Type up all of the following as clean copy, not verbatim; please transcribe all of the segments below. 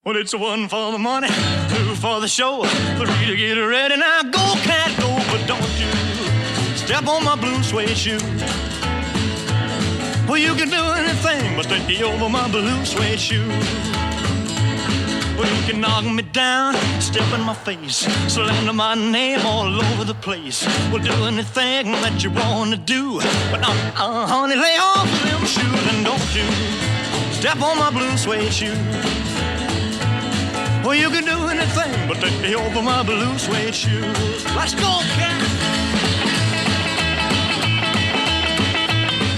Well, it's one for the money, two for the show, three to get ready. Now go, cat, go, but don't you step on my blue suede shoe. Well, you can do anything but take over my blue suede shoe. Well, you can knock me down, step in my face, slander my name all over the place. Well, do anything that you want to do, but honey, lay off them shoes and don't you step on my blue suede shoe. Well, you can do anything but take me over my blue suede shoes. Let's go, cat!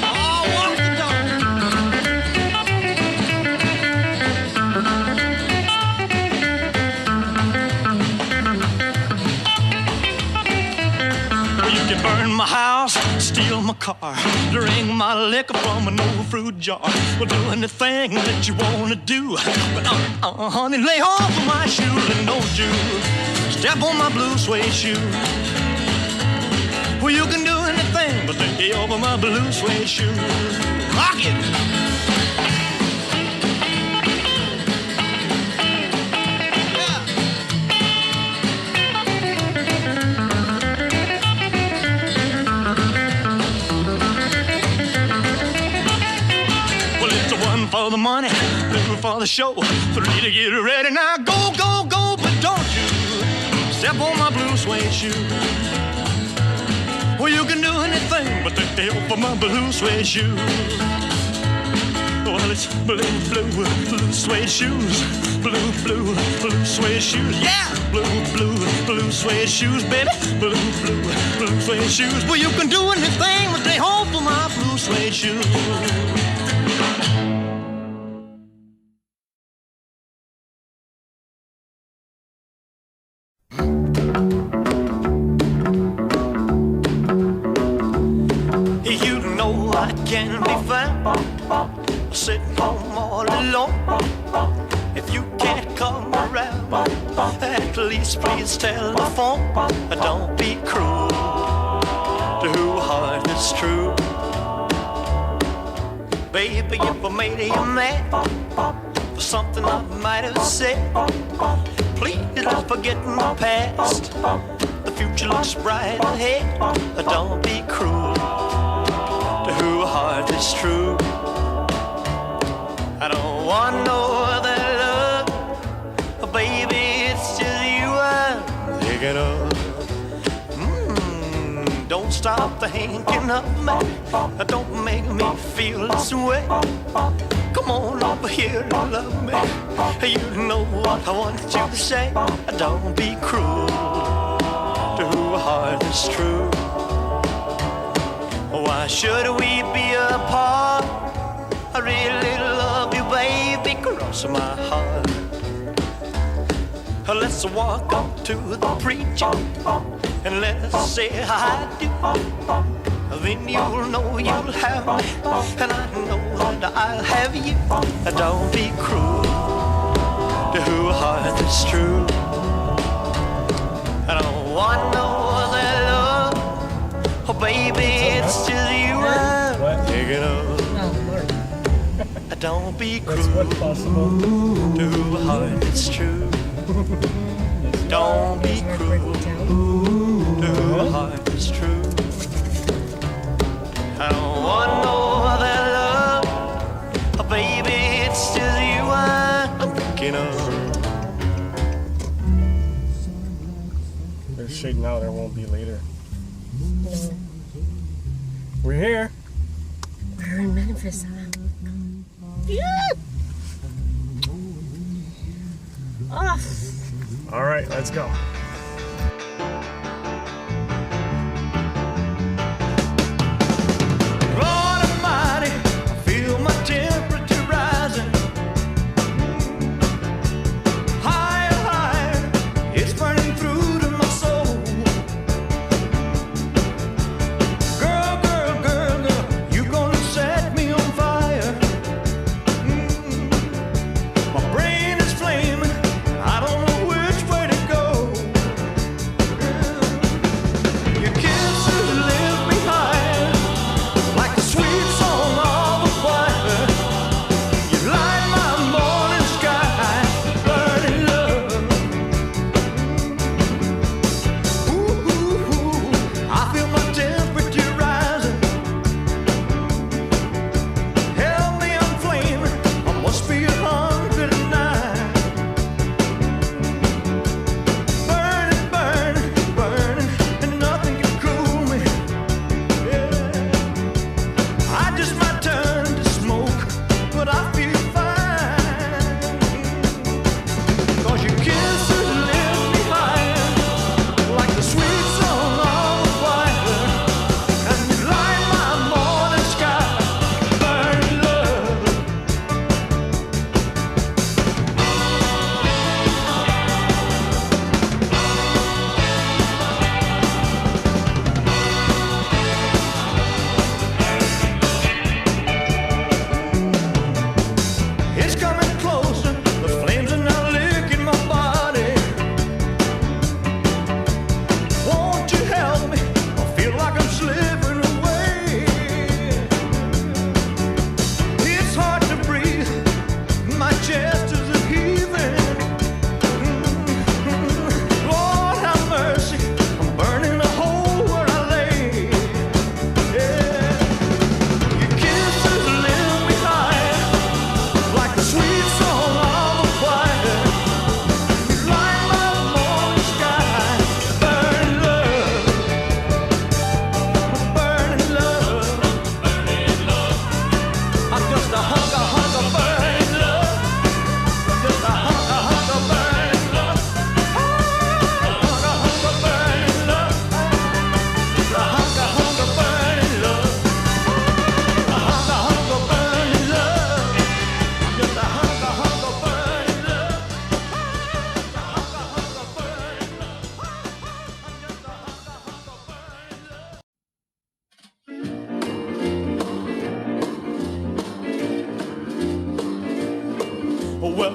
Oh, walk the dog. Well, you can burn my house, steal my car, drink my liquor from an old fruit jar. Well, do anything that you want to do, but honey, lay off of my shoes and don't you step on my blue suede shoe. Well, you can do anything but take over my blue suede shoe. Rock it! For the money, two for the show, three to get ready. Now go, go, go, but don't you step on my blue suede shoe. Well, you can do anything but take help for my blue suede shoe. Well, it's blue, blue, blue suede shoes. Blue, blue, blue suede shoes. Yeah! Blue, blue, blue suede shoes, baby. Blue, blue, blue suede shoes. Well, you can do anything but take help for my blue suede shoes. Can be found sitting home all alone. If you can't come around, at least please telephone. Don't be cruel to who heart is true. Baby, if I made you mad for something I might have said, please don't forget my past. The future looks bright ahead. Don't be cruel to who heart is true. I don't want no other love, baby, it's just you I'm thinking of. Don't stop thinking of me, don't make me feel this way. Come on over here and love me, you know what I want you to say. Don't be cruel to who heart is true. Why should we be apart? I really love you, baby, cross my heart. Let's walk up to the preacher and let's say I do. Then you'll know you'll have me, and I know that I'll have you. Don't be cruel to who heart is true. I don't want no other love, oh baby, it's just you I'm thinking of. Don't be cruel to who heart is true. Don't be cruel to who heart is true. I don't want no other love, oh baby, it's just you I'm thinking of. There's shade now, there won't be later. We're here. We're in Memphis. Yeah. Oh. All right, let's go. Lord Almighty, I feel my temperature rising. Higher, higher, it's burning through to my soul. Girl, girl, girl, girl, you gonna set me on fire. My brain is flaming, I don't know which way to go.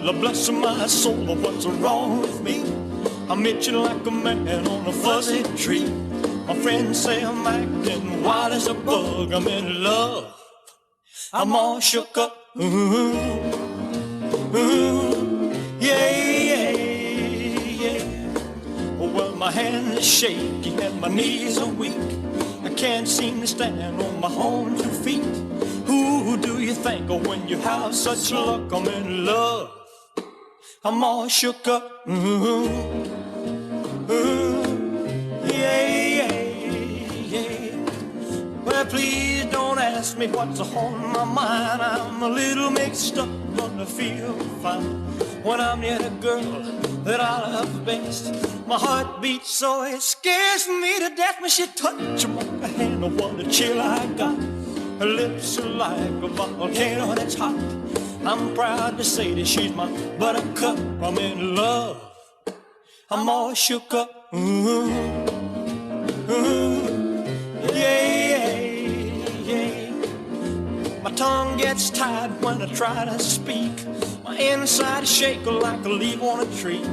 Well, bless my soul, what's wrong with me? I'm itching like a man on a fuzzy tree. My friends say I'm acting wild as a bug. I'm in love. I'm all shook up. Ooh, ooh, yeah, yeah, yeah. Well, my hand is shaky and my knees are weak. I can't seem to stand on my own 2 feet. Who do you think of when you have such luck? I'm in love. I'm all shook up. Ooh, ooh, yeah, yeah, yeah. Well, please don't ask me what's on my mind. I'm a little mixed up, but I feel fine when I'm near the girl that I love best. My heart beats so it scares me to death when she touches my hand. Oh, what a chill I got. Her lips are like a volcano that's hot. I'm proud to say that she's my buttercup. I'm in love. I'm all shook up. Ooh, ooh, yeah, yeah. My tongue gets tied when I try to speak. My inside is shaking like a leaf on a tree.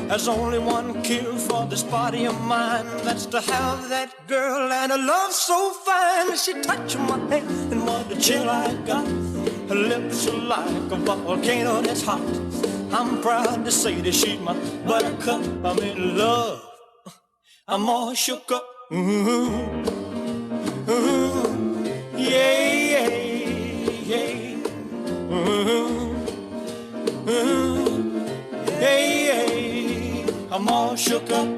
There's only one cure for this body of mine. That's to have that girl and a love so fine. She touched my hand and what a chill I got. Her lips are like a volcano that's hot. I'm proud to say that she's my buttercup. I'm in love. I'm all shook up. Ooh, ooh, yeah, yeah, yeah. Ooh, ooh, yeah, yeah. I'm all shook up.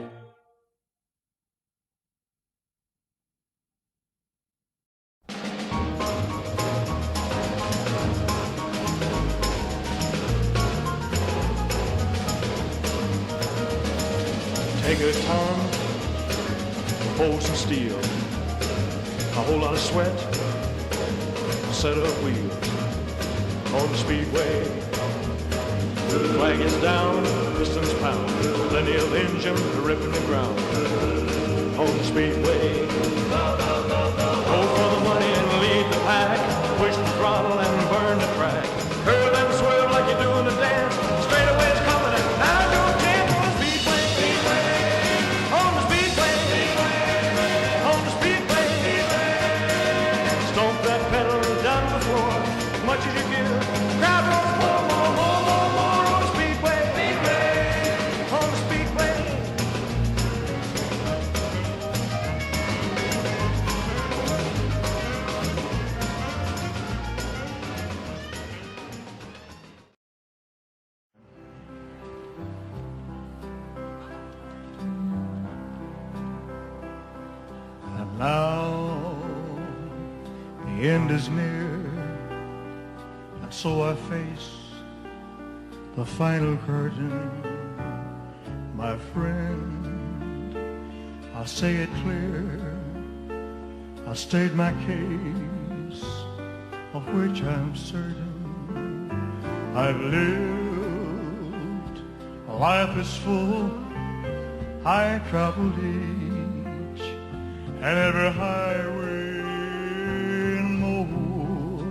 Take a ton, hold some steel, a whole lot of sweat, set up wheels on the speedway. The flag is down, pistons pound, plenty of engine ripping the ground on the speedway. Go for the money and lead the pack, push the throttle and burn the track. Curve and swerve like you're doing a dance, straightaway's coming and now your chance on the speedway. On the speedway, on the speedway. Stomp that pedal down the floor, as much as you can. Grab more, more, more, more, more, more on the speedway. On the speedway. And now the end is near, and so I face the final curtain. My friend, I'll say it clear, I state my case, of which I'm certain. I've lived, life is full, I traveled each and every highway and more,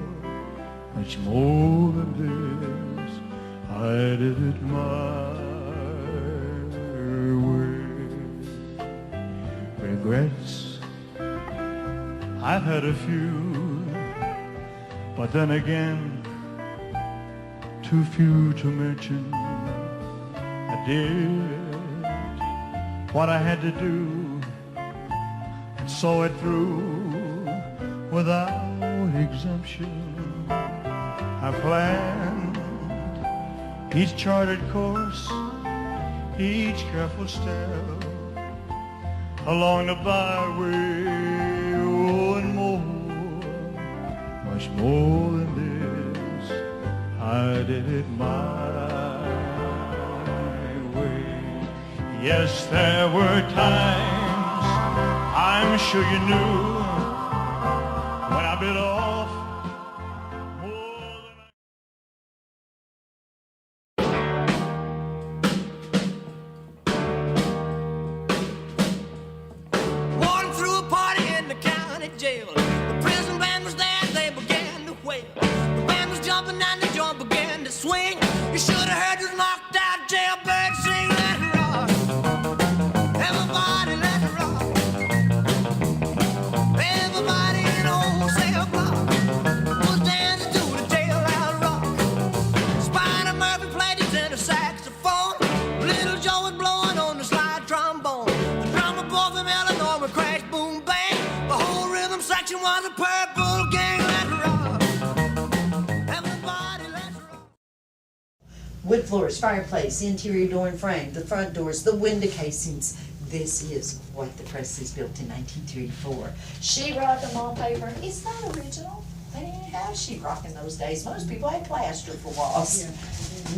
much more than this, I did it my way. Regrets, I've had a few, but then again, too few to mention. I did what I had to do and saw it through without exemption. I planned each charted course, each careful step along the byway, oh, and more, much more than this, I did it my way. Yes, there were times, I'm sure you knew, when I bit off more than Walking through a party in the county jail. The prison band was there, they began to wail. The band was jumping and the joint began to swing. You should have heard this knocked out jailbird sing, let it rock. Everybody let it rock. Everybody in the whole cell block was dancing to the jailhouse rock. Spider Murphy played his tenor saxophone. Little Joe was blowing on the slide trombone. The drummer boy from Illinois would crash, boom, bang. The whole rhythm section was a purple gang. Let it rock. Everybody let it rock. Wood floors, fireplace, interior door and frame, the front doors, the window casings. This is what the Presleys built in 1934. Sheetrock and wallpaper. It's not original. They didn't have sheetrock in those days. Most people had plaster for walls.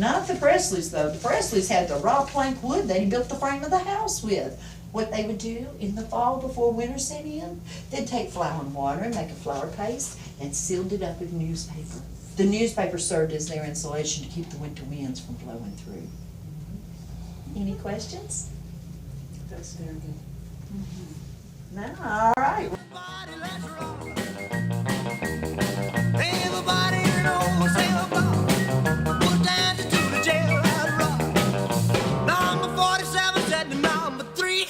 Not the Presleys, though. The Presleys had the raw plank wood they built the frame of the house with. What they would do in the fall before winter set in, they'd take flour and water and make a flour paste and sealed it up with newspaper. The newspaper served as their insulation to keep the winter winds from blowing through. Any questions? That's very good. No? All right. Everybody let's rock. Everybody in the whole cell block was dancing to the jailhouse rock. Number 47 said to number 3,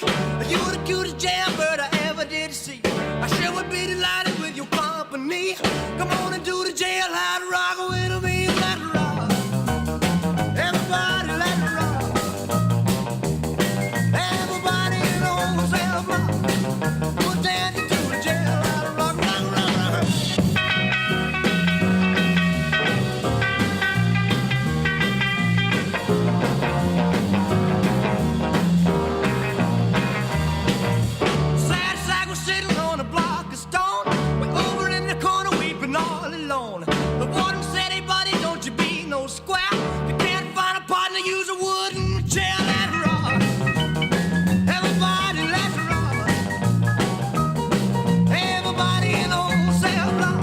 you're the cutest jailbird I ever did see. I sure would be delighted with your company. Come on and do the jailhouse rock with me. Let's rock. Everybody let's rock. Everybody in the whole cell block was dancing to the jailhouse rock. Rock, rock, rock. Sad sack was sitting on a block of stone. We're over in the corner weeping all alone. The warden said, hey buddy, don't you be no square. If you can't find a partner, use a wooden chair. Let's rock. Everybody, let's rock. Everybody in the whole cell block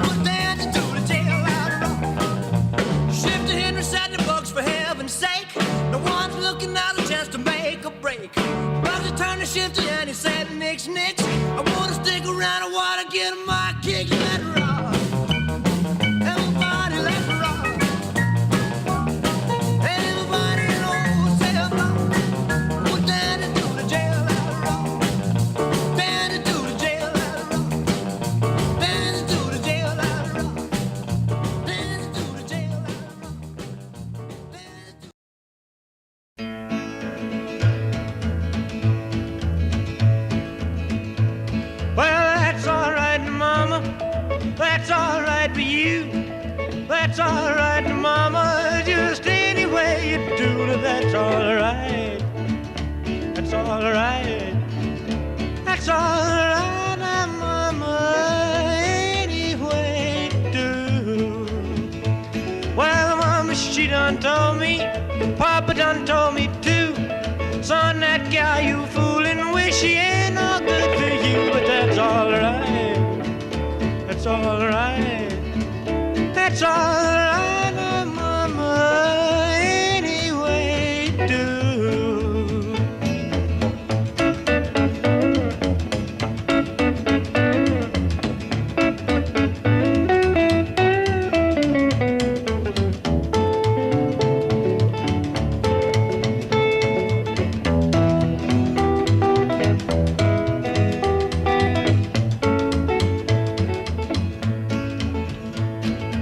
was dancing to the jailhouse rock. Shifter Henry said the bugs for heaven's sake. No one's looking out a chance to make a break. Bugsy turned to Shifter and he said, nix, nix. I wanna stick around and wanna get my kicks. Let's rock. Everybody, let's rock. Everybody in the whole cell block was dancing to the jailhouse rock. Dancing to the jailhouse rock. Dancing to the jailhouse rock. Dancing to the jailhouse rock. Dancing to Well, that's all right, Mama. That's all right for you. That's all right, Mama. Just any way you do it, that's all right. That's all right. That's all right, Mama. Any way you do. Well, Mama, she done told me. Papa done told me too. Son, that gal you fooling with, she ain't no good for you, but that's all right. That's all right. That's all right, Mama. Any way you do.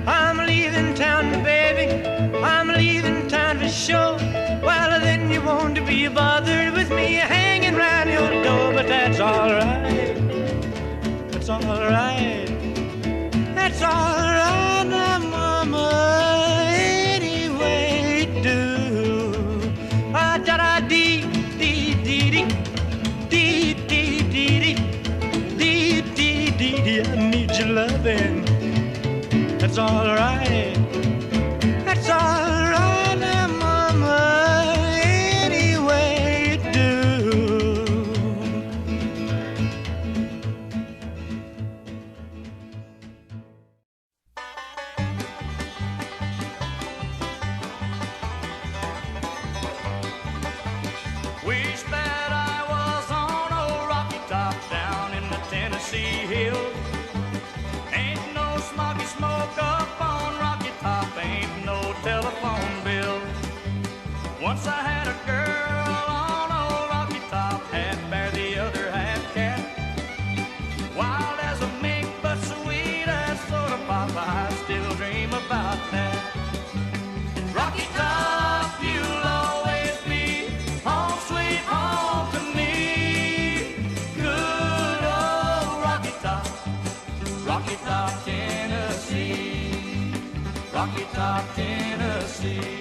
I'm leaving town, baby. I'm leaving town for sure. Well, then you won't be bothered with me hanging round your door, but that's all right. That's all right. That's all right, now, Mama. Any way you do. Ah, da da dee dee dee dee dee dee dee dee dee dee dee. I need your loving. That's all right. That's all right, now, Mama. Any way Once I had a girl on old Rocky Top, half bear, the other half cat. Wild as a mink, but sweet as soda pop, I still dream about that. Rocky Top, you'll always be home sweet home to me. Good old Rocky Top, Tennessee. Rocky Top, Tennessee.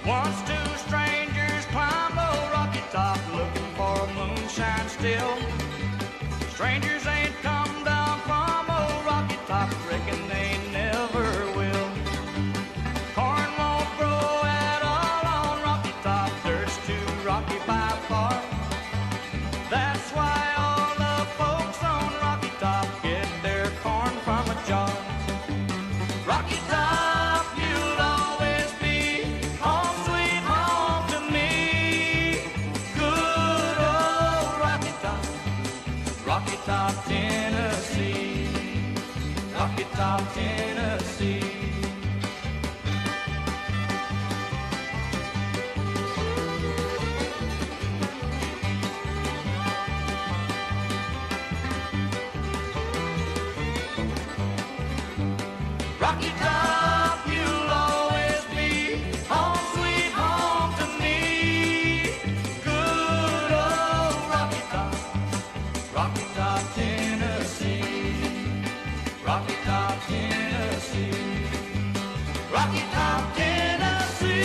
Once two strangers climbed old Rocky Top looking for moonshine still. Strangers ain't come down from old Rocky Top, reckon they never will. Corn won't grow at all on Rocky Top, dirt's too rocky by far. That's why all the folks on Rocky Top get their corn from a jar. Rocky Top, you'll always be home sweet home to me. Good old Rocky Top, Tennessee. Rocky Top, Tennessee. Rocky Top, you'll always be home sweet home to me. Good old Rocky Top, Tennessee. Rocky Top, Tennessee. Rocky Top, Tennessee.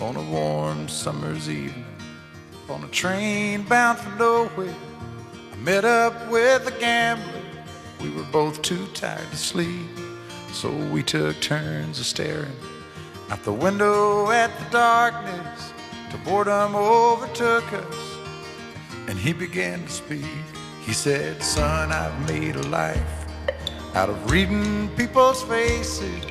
On a warm summer's evening, on a train bound for nowhere, I met up with a gambler. We were both too tired to sleep, so we took turns of staring out the window at the darkness till boredom overtook us, and he began to speak. He said, "Son, I've made a life out of reading people's faces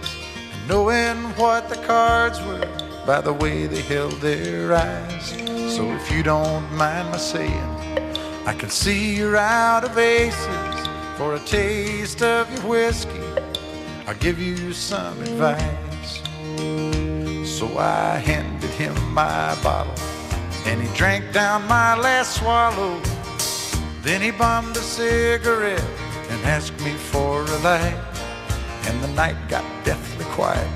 and knowing what the cards were by the way they held their eyes. So if you don't mind my saying, I can see you're out of aces. For a taste of your whiskey, I'll give you some advice." So I handed him my bottle, and he drank down my last swallow. Then he bummed a cigarette and asked me for a light, and the night got deathly quiet,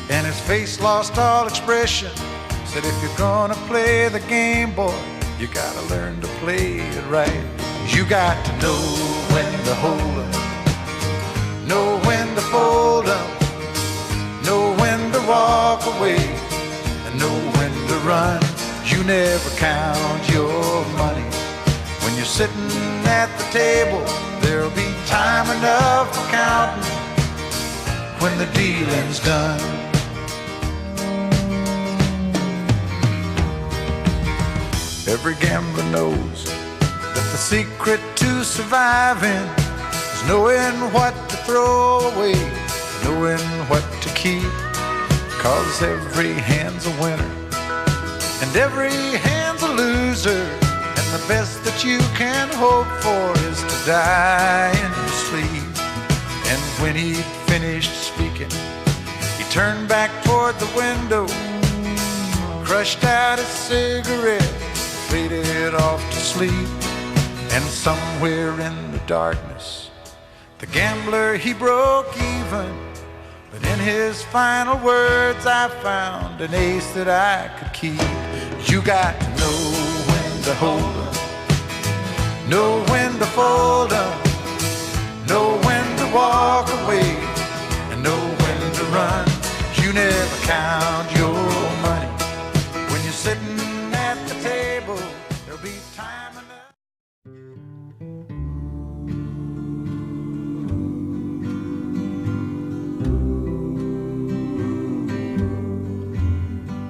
and his face lost all expression. Said, "If you're gonna play the game, boy, you gotta learn to play it right. You got to know when to hold 'em, know when to fold 'em, know when to walk away, and know when to run. You never count your money. When you're sitting at the table, there'll be time enough for counting when the dealing's done." Every gambler knows that the secret to surviving is knowing what to throw away, knowing what to keep. 'Cause every hand's a winner and every hand's a loser, and the best that you can hope for is to die in your sleep. And when he'd finished speaking, he turned back toward the window, crushed out his cigarette, faded off to sleep. And somewhere in the darkness, the gambler, he broke even. But in his final words, I found an ace that I could keep. You got to know when to hold 'em, know when to fold 'em, know when to walk away, and know when to run. You never count your money. sitting at the table, there'll be time enough.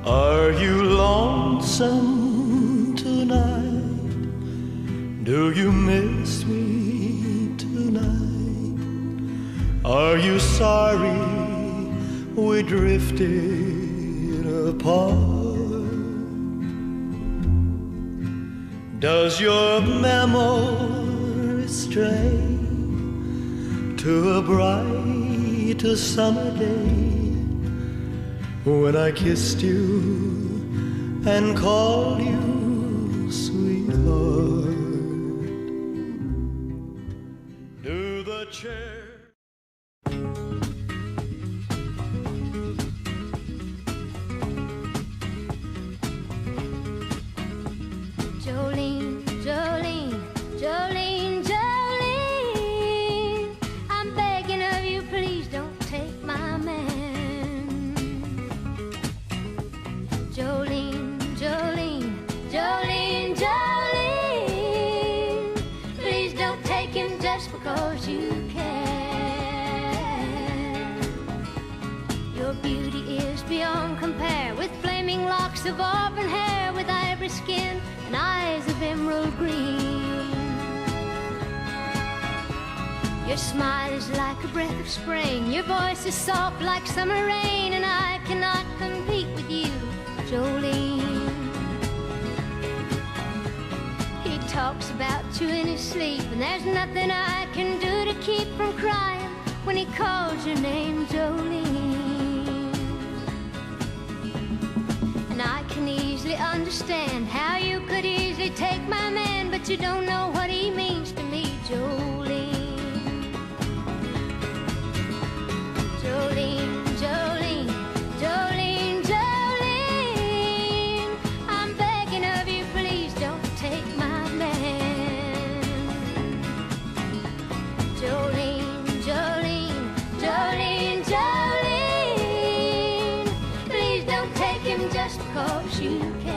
Are you lonesome tonight? Do you miss me tonight? Are you sorry we drifted apart? Does your memory stray to a bright summer day when I kissed you and called you sweetheart? Do the chair Jolene, Jolene, Jolene, Jolene, I'm begging of you, please don't take my man. Jolene, Jolene, Jolene, Jolene, please don't take him just because you can. Your beauty is beyond compare, with flaming locks of auburn hair, with ivory skin and eyes of emerald green. Your smile is like a breath of spring, your voice is soft like summer rain, and I cannot compete with you, Jolene. He talks about you in his sleep, and there's nothing I can do to keep from crying when he calls your name, Jolene. And I can easily understand how you could easily take my man, but you don't know what he means to me, Jolene. Jolene, Jolene, Jolene, Jolene, I'm begging of you, please don't take my man. Jolene, Jolene, Jolene, Jolene, please don't take him just because you can.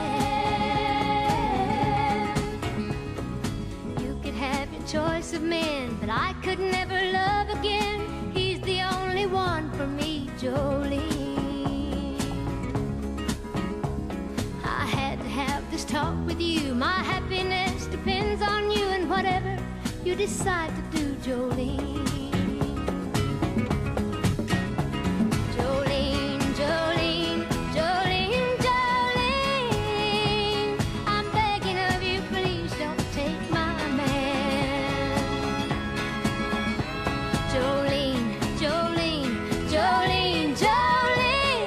You could have your choice of men, but I could never love again. He's the only one for me, Jolene. I had to have this talk with you. My happiness depends on you, and whatever you decide to do, Jolene. Jolene, Jolene, Jolene, Jolene, I'm begging of you, please don't take my man. Jolene, Jolene, Jolene, Jolene,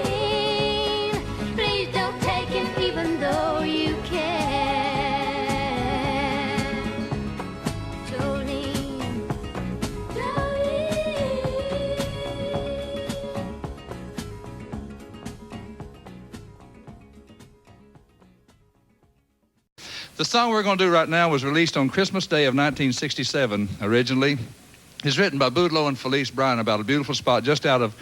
please don't take him even though you can. Jolene, Jolene. The song we're going to do right now was released on Christmas Day of 1967 originally. It's written by Boudleaux and Felice Bryan about a beautiful spot just out of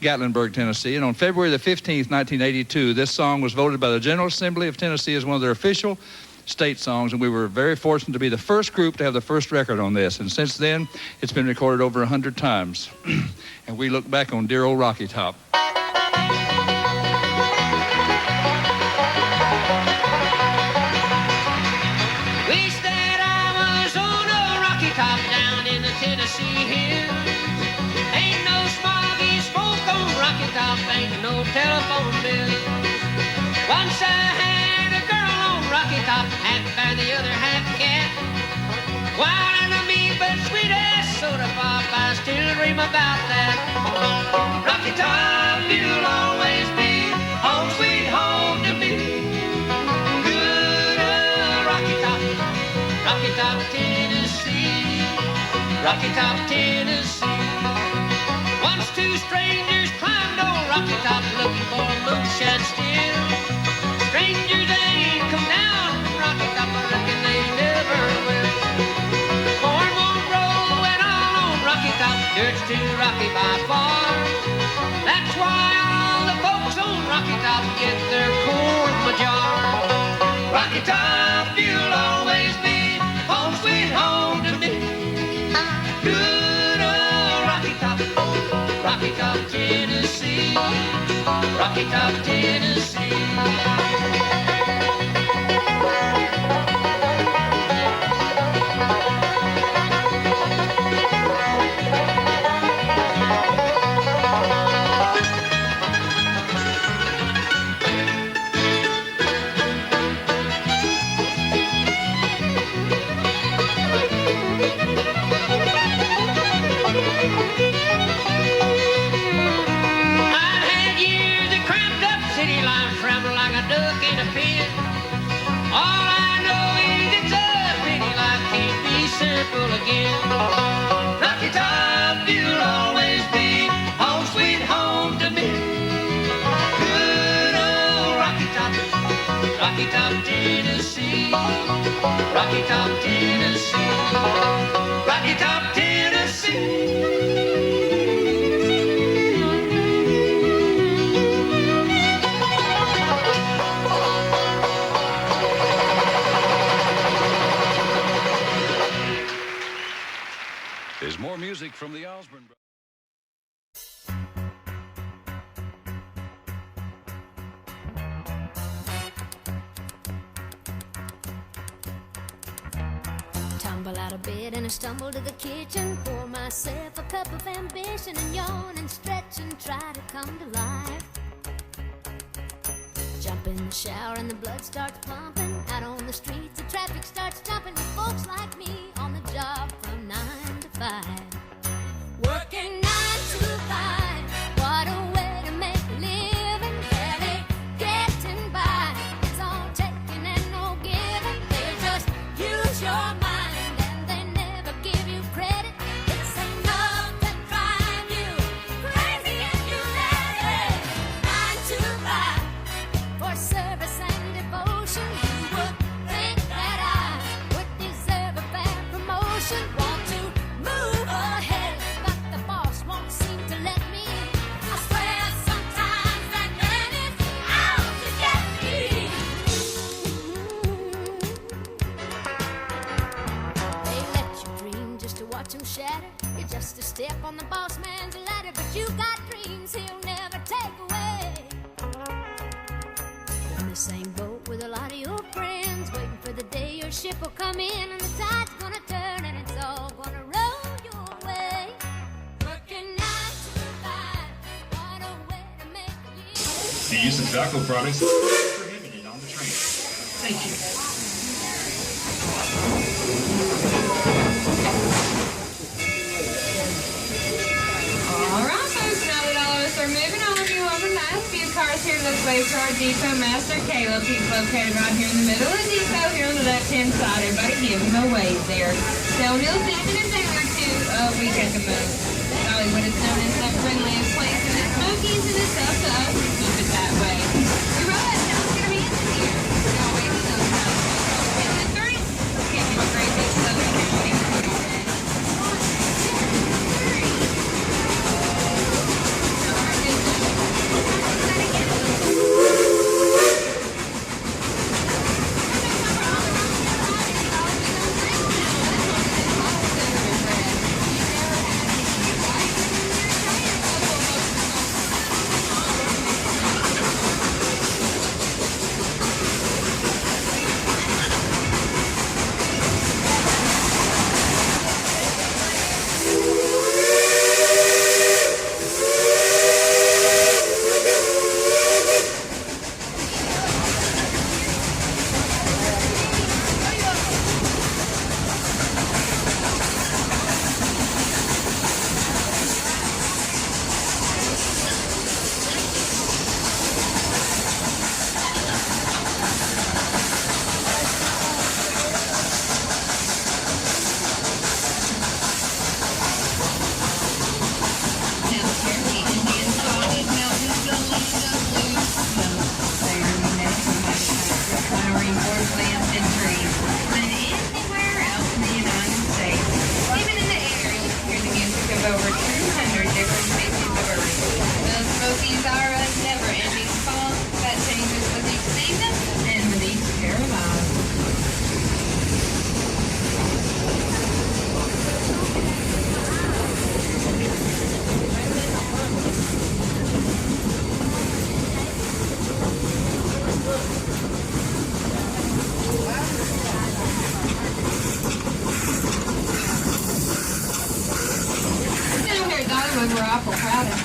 Gatlinburg, Tennessee. And on February the 15th, 1982, this song was voted by the General Assembly of Tennessee as one of their official state songs, and we were very fortunate to be the first group to have the first record on this. And since then, it's been recorded over 100 times. And we look back on dear old Rocky Top. Wish that I was on a rocky top down in the Tennessee hills. Ain't no smoggy smoke on Rocky Top, ain't no telephone bills. Once I had a girl on Rocky Top, half bear, the other half cat. Wild and me, but sweet as soda pop, I still dream about that. Rocky Top, you'll always be home, sweet home to me. Rocky Top, Tennessee, Rocky Top, Tennessee. Once two strangers climbed on Rocky Top looking for a moonshine still. Strangers ain't come down from Rocky Top, I reckon they never will. Corn won't grow at all on Rocky Top, dirt's too rocky by far. That's why all the folks on Rocky Top get their corn a jar. Rocky Top, you'll always be home sweet home to me. Good old Rocky Top, Tennessee. Rocky Top, Tennessee. Again. Rocky Top, you'll always be home sweet home to me. Good old Rocky Top, Tennessee. Rocky Top, Tennessee. Rocky Top, Tennessee. There's more music from the Osborne Brothers. Tumble out of bed and I stumble to the kitchen, pour myself a cup of ambition and yawn and stretch and try to come to life. Jump in the shower and the blood starts pumping. Out on the streets the traffic starts jumping with folks like me on the job from 9 to 5. Working 9 to 5, what a way to make a living. Barely getting by, it's all taking and no giving. They just use your mind and they never give you credit. It's enough to drive you crazy if you let it. 9 to 5, for service and devotion. You would think that I would deserve a fair promotion. Want to move ahead, but the boss won't seem to let me. I swear sometimes that man is out to get me. They let you dream just to watch him shatter. You're just a step on the boss man's ladder, but you got dreams he'll never take away. In the same boat with a lot of your friends, waiting for the day your ship will come in and the tide's gonna turn and it's all gonna roll your way. Working 9 to 5, what a way to make a living. The use of tobacco products is prohibited on the train. Thank you. All right, folks, now that all of us are moving on, if you want a nice few cars here, let's wait for our depot master, Caleb. He's located right here in the middle of the depot here on the left-hand side. Everybody give him a wave there. So he'll see in a day or two a week at the most. Dollywood is known as the friendliest place in the Smokies, and it's up to us to keep it that way. We roll that down, get our hands in here. Now wait till those guys get the 3. Give him a great big slow here.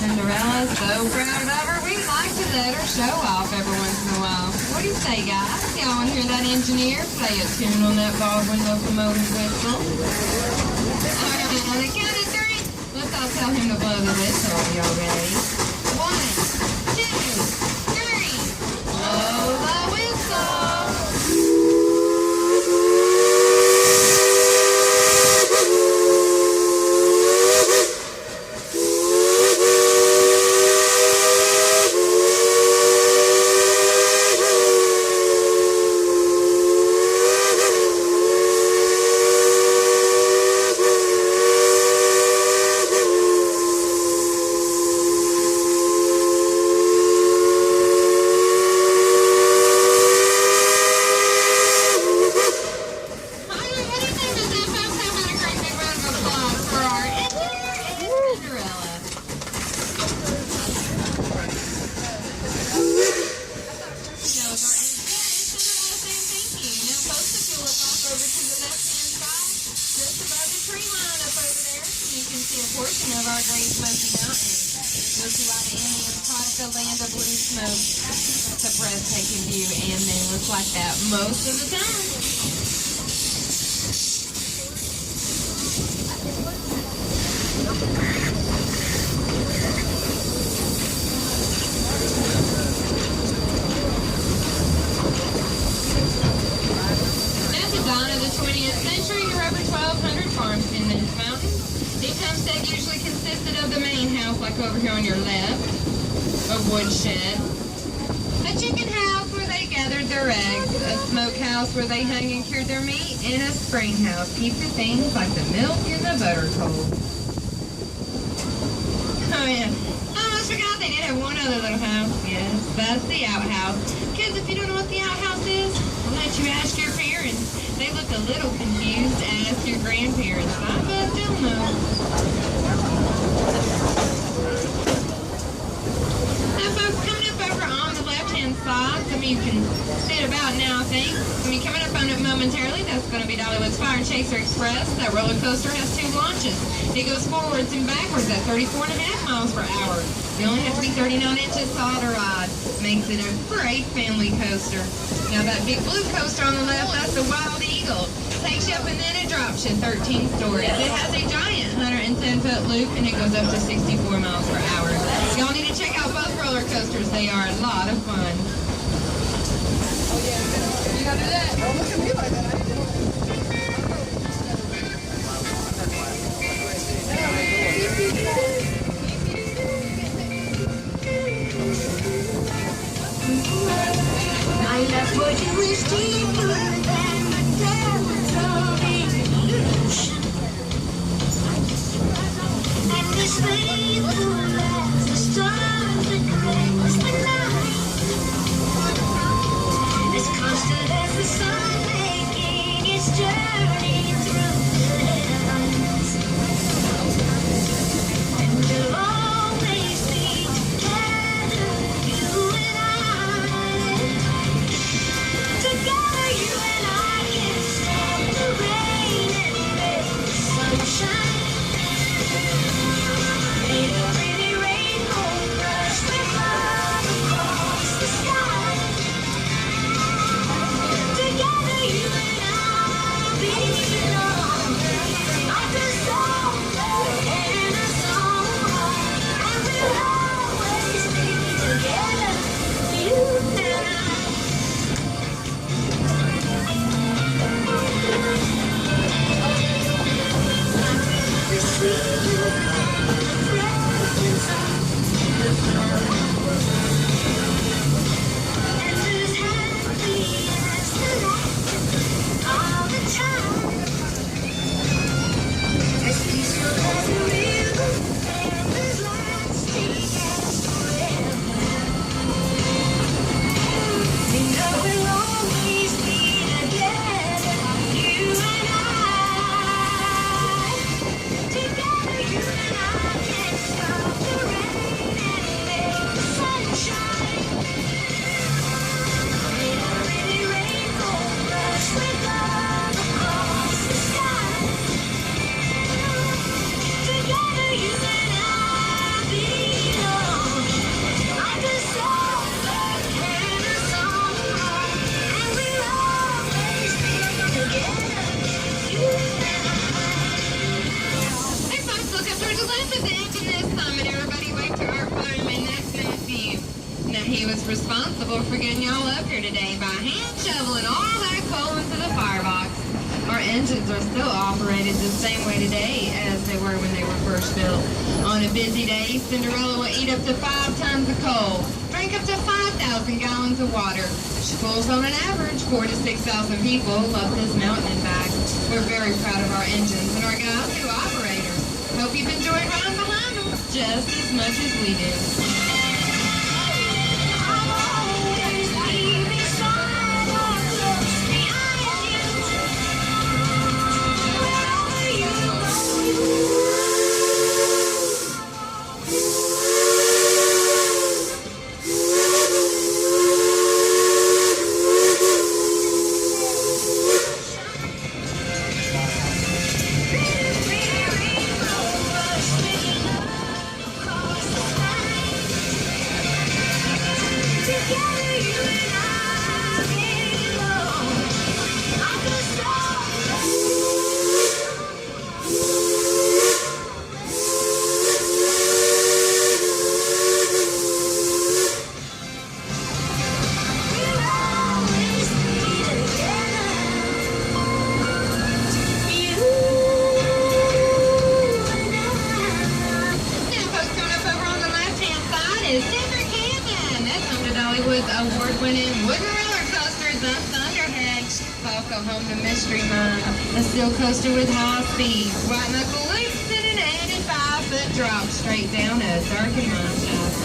Cinderella, so proud of her. We like to let her show off every once in a while. What do you say, guys? Y'all want to hear that engineer play a tune on that Baldwin locomotive whistle? All right, on the count of three, let's all tell him to blow the whistle. Y'all ready? 1, 2, 3. Blow the whistle. Most of the time. At the dawn of the 20th century, there were over 1,200 farms in this mountain. Each homestead usually consisted of the main house, like over here on your left, a woodshed, a chicken house where they gathered their eggs, a smokehouse where they hung and cured their meat, and a spring house, keep the things like the milk and the butter cold. Oh yeah, I almost forgot they did have one other little house. Yes, that's the outhouse. Kids, if you don't know what the outhouse is, I'll let you ask your parents. They look a little confused. Ask your grandparents. I bet they'll know. Now folks, coming up over on the left-hand side, some of you can sit about now, I think. Some of you coming up on it momentarily, that's going to be Dollywood's Fire Chaser Express. That roller coaster has 2 launches. It goes forwards and backwards at 34.5 miles per hour. You only have to be 39 inches tall to ride. Makes it a great family coaster. Now that big blue coaster on the left, that's the Wild Eagle. Takes you up and then it drops you 13 stories. It has a giant 110-foot loop and it goes up to 64 miles per hour. Y'all need to check out both roller coasters. They are a lot of fun. Oh yeah, you gotta do that. Don't look at me like that. My love for you is deeper than the depths of the ocean, and this faithful as the stars that grace the night, as constant as the sun making its journey through the heavens, and we'll always be together, you and I. Together you today by hand shoveling all that coal into the firebox. Our engines are still operated the same way today as they were when they were first built. On a busy day, Cinderella will eat up to 5 tons of coal, drink up to 5,000 gallons of water. She pulls on an average 4,000 to 6,000 people up this mountain and back. We're very proud of our engines and our guys who operate them. Hope you've enjoyed riding behind them just as much as we do. Dollywood's award-winning wooden roller coaster, the Thunderhead. Welcome home to Mystery Mine, a steel coaster with high speed, white knuckle loops, and an 85-foot drop straight down a darkened mine shaft.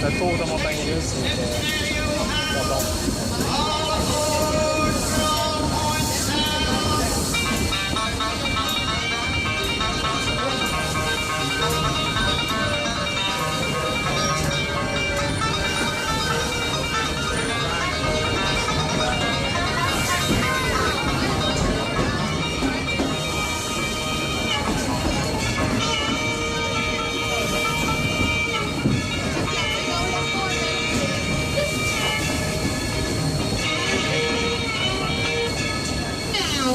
Jag tror de har bängat ut sig på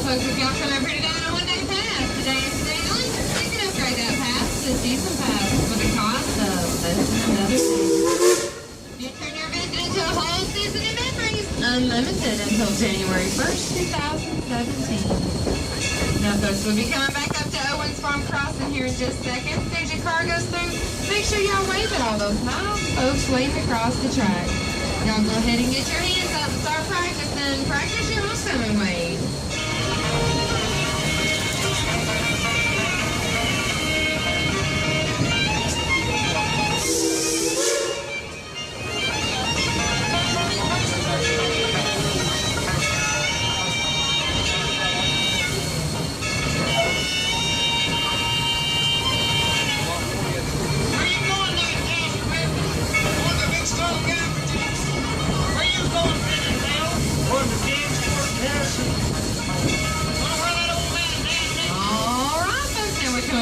Folks, we've got some pretty down on one-day pass today in Stanley. You can upgrade that pass to a season pass for the cost of less than another season. You turn your visit into a whole season of memories. Unlimited until January 1st, 2017. Now, folks, we'll be coming back up to Owens Farm Crossing here in just seconds. As soon as your car goes through, make sure y'all wave at all those nice folks waving across the track. Y'all go ahead and get your hands up and start practicing. Practice your homecoming wave.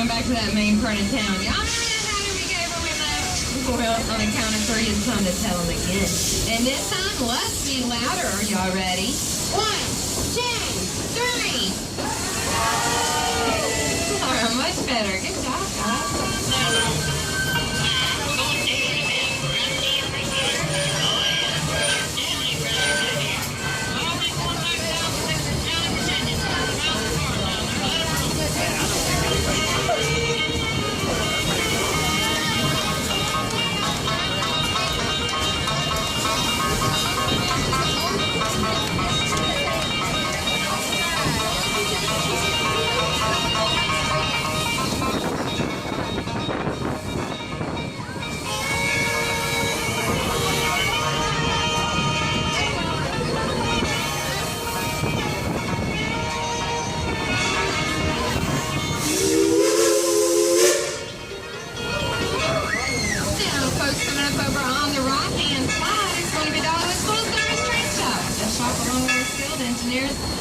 Back to that main part of town. Y'all know how we gave when we left? Well, on the count of 3, it's time to tell them again. And this time, let's be louder. Are y'all ready? 1, 2, 3. All right, much better. Good job, guys.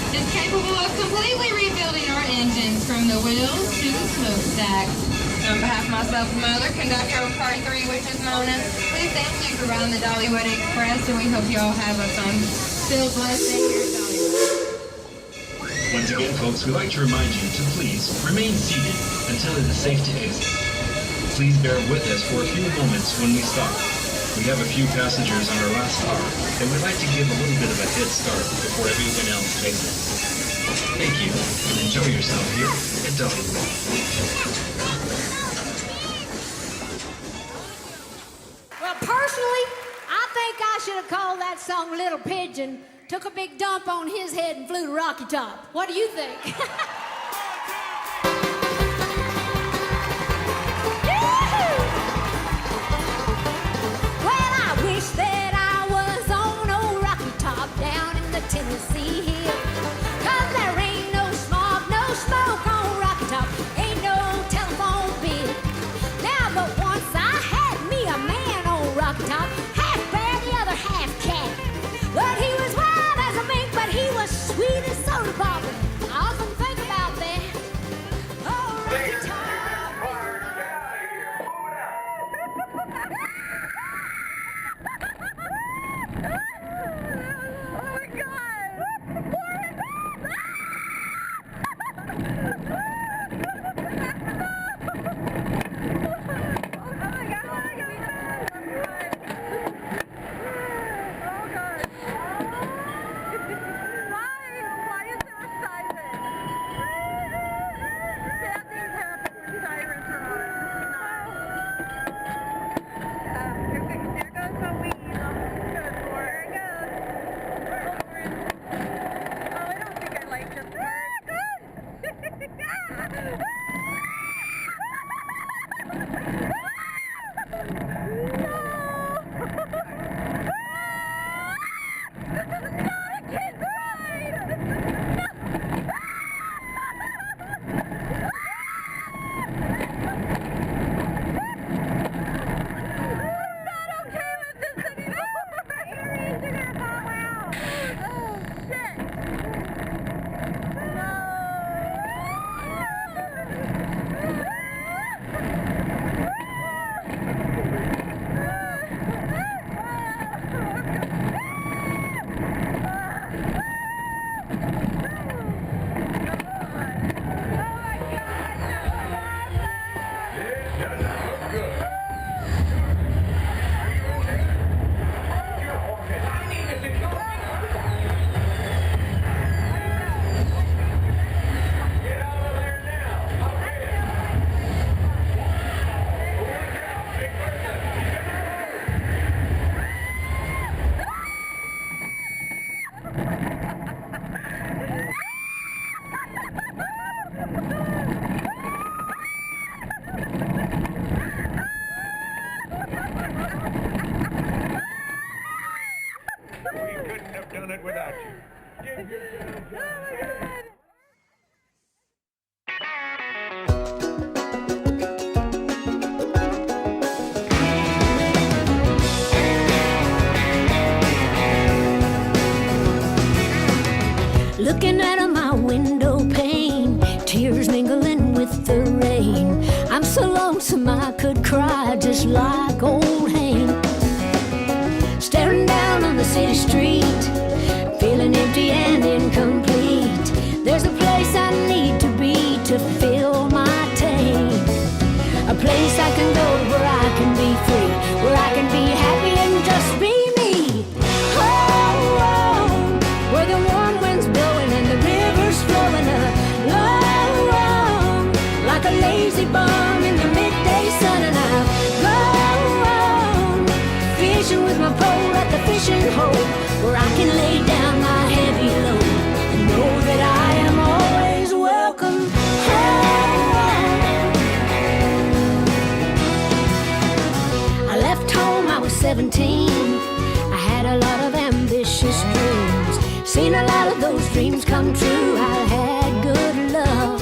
Is capable of completely rebuilding our engines from the wheels to the smokestack. On behalf of myself and my other conductor of Party 3, which is Mona, we thank you for riding the Dollywood Express, and we hope you all have a fun-filled blessed day here at Dollywood. Once again, folks, we'd like to remind you to please remain seated until it is safe to exit. Please bear with us for a few moments when we stop. We have a few passengers on our last car, and we'd like to give a little bit of a head start before everyone else exits. Thank you, and enjoy yourself here at Dollywood. Well, personally, I think I should have called that song Little Pigeon, took a big dump on his head and flew to Rocky Top. What do you think? Well, I wish that I was on old Rocky Top down in the Tennessee hill. 'Cause there ain't no smog, no smoke on Rocky Top, ain't no telephone bill. Now, but once I had me a man on Rocky Top, half bear, the other half cat. But he was wild as a mink, but he was sweet as soda pop. I often think about that. Oh, Rocky Top. Looking out of my window pane, tears mingling with the rain. I'm so lonesome I could cry just like old Hank. Staring down on the city street, feeling empty and incomplete. There's a place I need to be to fill my tank. A place I can go where I can be free, where I can be happy and just be me. Oh, oh, where the warm wind's blowing and the river's flowing along like a lazy bum in the midday sun. And I'll go on fishing with my pole at the fishing hole, where I can lay down my heavy load and know that I am always welcome home. I left home, I was 17. I had a lot of ambitious dreams, seen a lot of those dreams come true. I had good luck,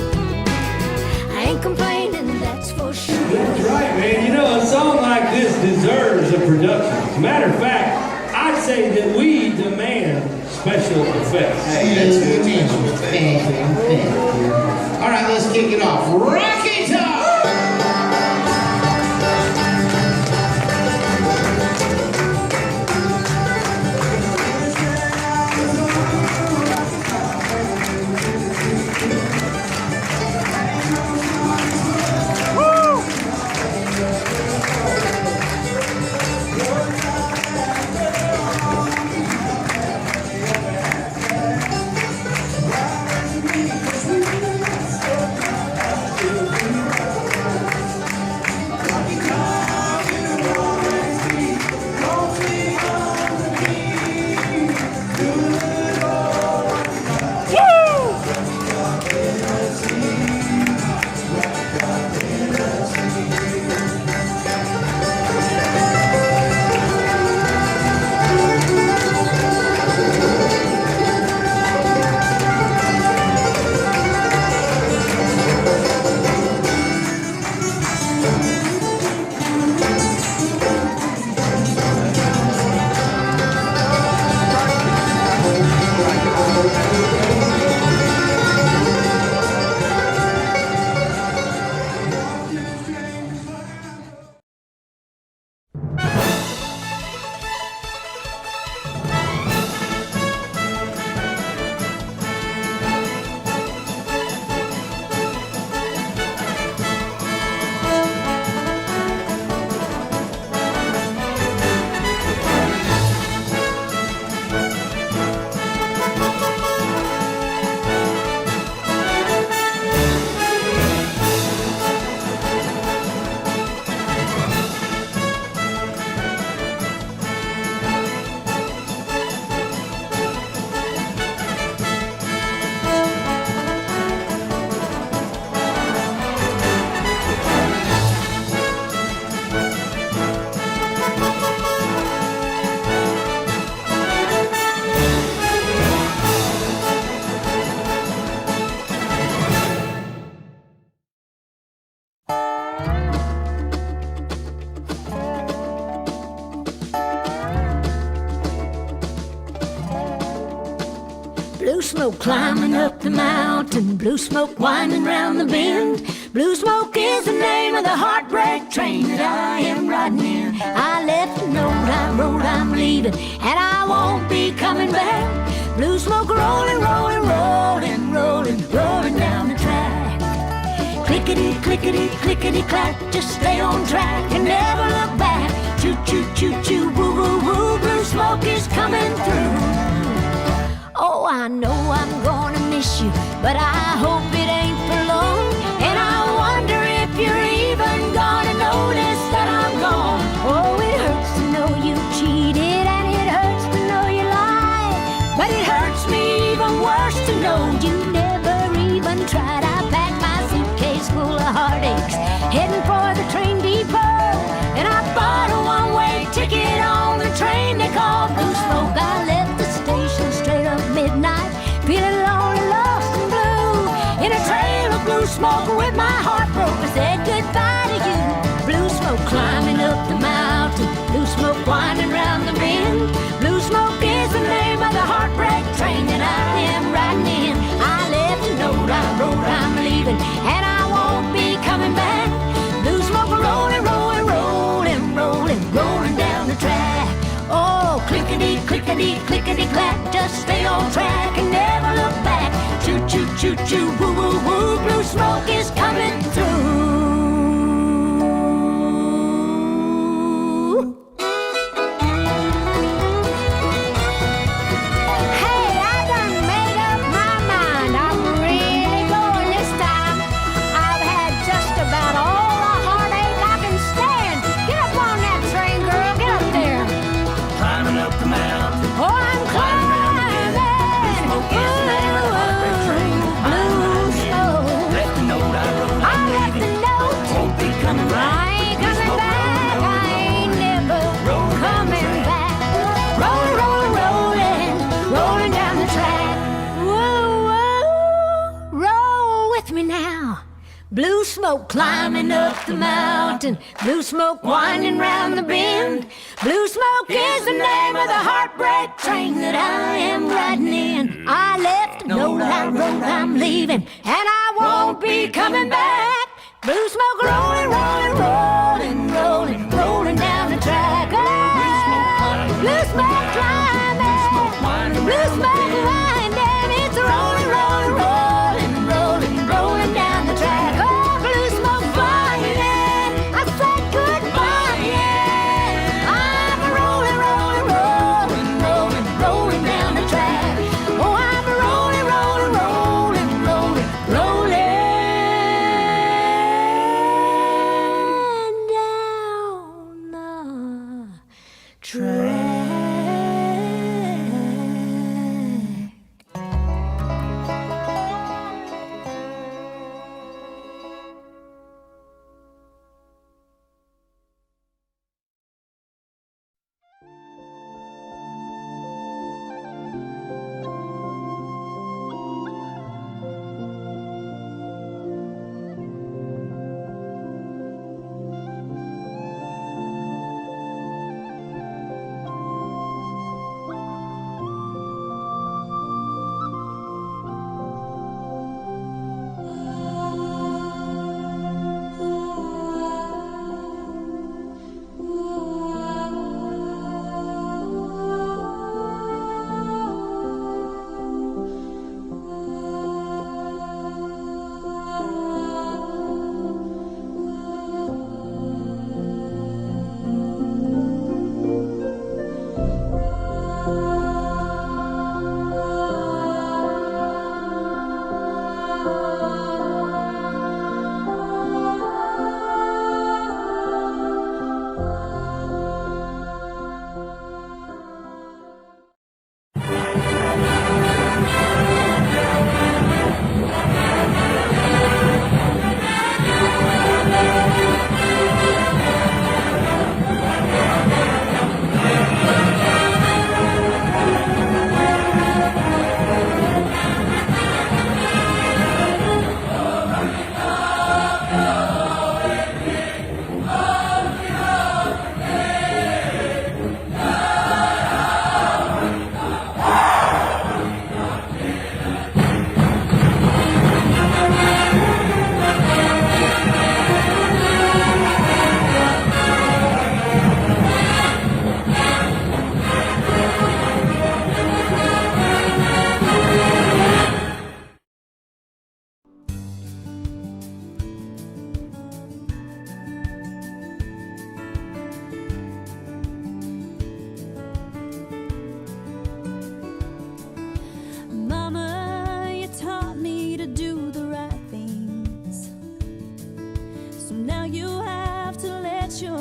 I ain't complaining, that's for sure. That's right, man. You know, a song like this deserves a production. As a matter of fact, I'd say that we demand special effects. Hey, that's good. Thank you. All right, let's kick it off. Rocky Top! smoke climbing up the mountain, blue smoke winding round the bend. Blue smoke is the name of the heartbreak train that I am riding in. I left a note, I wrote I'm leaving, and I won't be coming back. Blue smoke rolling, rolling, rolling, rolling, rolling down the track. Clickety, clickety, clickety, clack, just stay on track and never look back. Choo, choo, choo, choo, woo, woo, woo, blue smoke is coming through. Oh, I know I'm gonna miss you, but I hope it ain't for long. And I wonder if you're even gonna notice that I'm gone. Oh, it hurts to know you cheated, and it hurts to know you lied. But it hurts me even worse to know you never even tried. I packed my suitcase full of heartaches, heading for the train depot. And I bought a one-way ticket on the train they call Blue Smoke. I left the station straight up midnight, feeling lonely, lost and blue. In a trail of blue smoke with my heart broke, I said goodbye to you. Blue smoke climbing up the mountain, blue smoke winding round the bend. Blue smoke is the name of the heartbreak train that I am riding in. I left a note, I wrote I'm leaving, and I won't be coming back. Blue smoke rolling, rolling, rolling, rolling, rolling down the track. Oh, clickety, clickety, clickety, clack, just stay on track and never look back. Choo, choo, choo, choo, woo, woo, woo, blue smoke is coming through. Hey, I done made up my mind. I'm really going this time. I've had just about all the heartache I can stand. Get up on that train, girl, get up there. Climbing up the mountain. Oh, I'm climbing. Smoke is the name of the heartbreak train. Blue smoke. Left the note I wrote I left the note. won't be coming back. I ain't coming back. I ain't never coming back. Rolling, rolling, rolling, rolling down the track. Whoa, whoa, roll with me now. Blue smoke climbing up the mountain, blue smoke winding round the bend. Blue smoke is the name of the heartbreak train that I am riding in. I left a note, I wrote I'm leaving, and I won't be coming back. Blue smoke rolling, rolling, rolling, rolling, rolling down the track. Oh, blue smoke climbing, blue smoke winding, it's rolling, rolling, rolling, rolling, rolling down the track. Oh, blue smoke flying, I said goodbye, yeah. I'm rolling, rolling, rolling, rolling, rolling down the track. Oh, I'm rolling, rolling, rolling, rolling, rolling.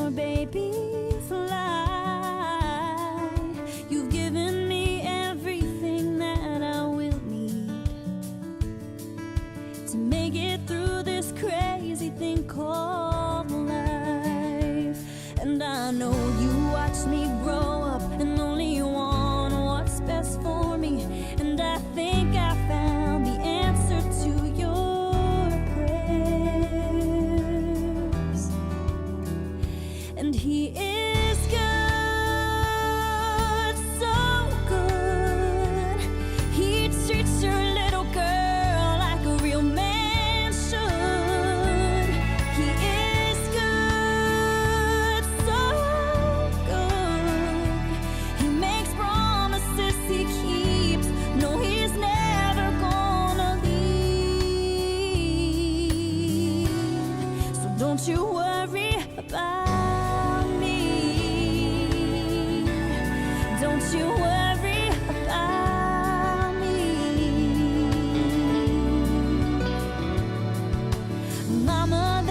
your baby fly. You've given me everything that I will need to make it through this crazy thing called life. And I know you watched me grow up and only want what's best for me. And I think I found the answer to your prayers. And he is good, so good. He treats your little girl like a real man should. He is good, so good. He makes promises he keeps. No, he's never gonna leave. So don't you worry about me. Don't you worry about me. Mama,